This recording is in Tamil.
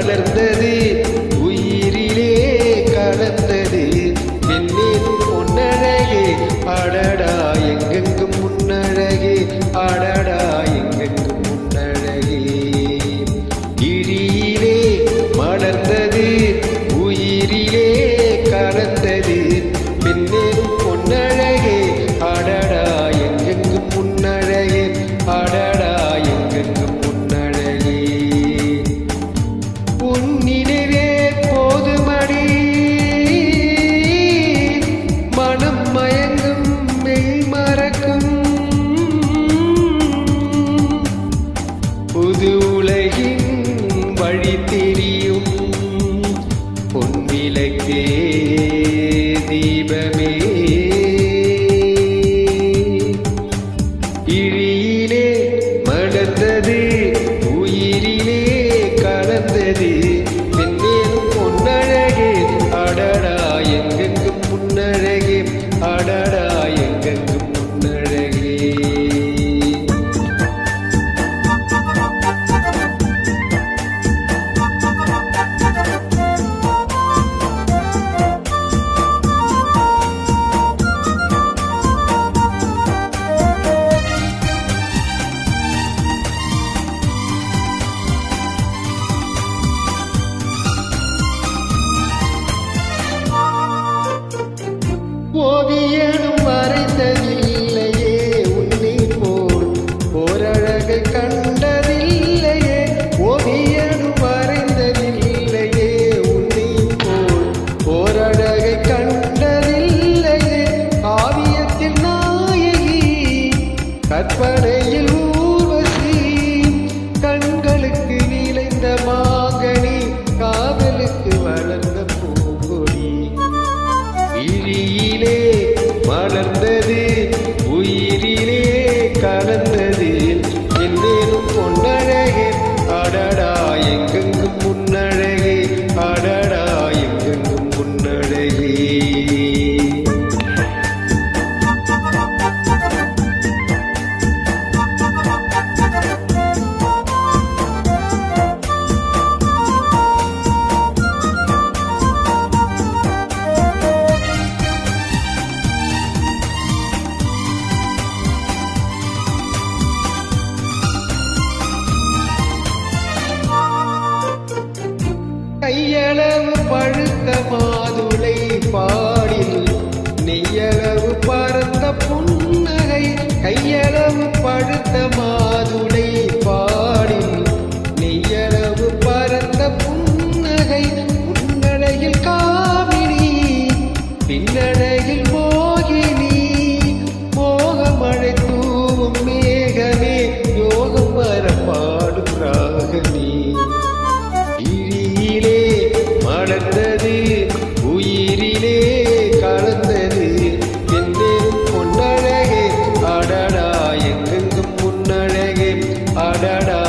மலர்ந்தது உயிரிலே கலந்தது என்னேனும் பொன்னழகே அடடா எங்கெங்கும் முன்னழகே அடடா எங்கெங்கும் முன்னழகே இழியிலே மலர்ந்தது உயிரிலே கலந்தது என்னேனும் பொன்னழகே அடடா எங்கெங்கும் முன்னழகே அடடா எங்கெங்கும் முன்னழகே உன்னிலே போதுமடி மனம் மயங்கும் மெய் மறக்கும் புது உலகின் வழி தெரியும் பொன்விளக்கே தீபமே இழியிலே மலர்ந்தது உயிரிலே கலந்தது என்னேனும் பொன்னழகே அடடா எங்கெங்கும் முன்னழகே அடடா எங்கெங்கும் முன்னழகே ஓவியனும் வரைந்ததில்லையே உன்னை போல் ஓரழகை கண்டதில்லையே ஓவியனும் வரைந்ததில்லையே உன்னை போல் ஓரழகை கண்டதில்லையே காவியத்தில் நாயகி கற்பனையில் ஊர்வசி கண்களுக்கு விளைந்த மாங்கனி காதலுக்கு வளர்ந்த பூங்கொடி இழியிலே மலர்ந்தது உயிரிலே கலந்தது என்னேனும் பொன்னழகே அடடா எங்கெங்கும் முன்னழகே அடடா எங்கெங்கும் முன்னழகே கையளவு பழுத்த மாதுளை பாடில் நெய்யளவு பரந்த புன்னகை கையளவு பழுத்த மாதுளை பாடில் நெய்யளவு பரந்த புன்னகை முன்னழகில் காமினி பின்னழகில் மோகினி மோகமழை தூவும் மேகமே யோகம் வர பாடும் ராகமே இழியிலே மலர்ந்தது உயிரிலே கலந்தது என்னேனும் பொன்னழகே அடடா எங்கெங்கும் முன்னழகே அடடா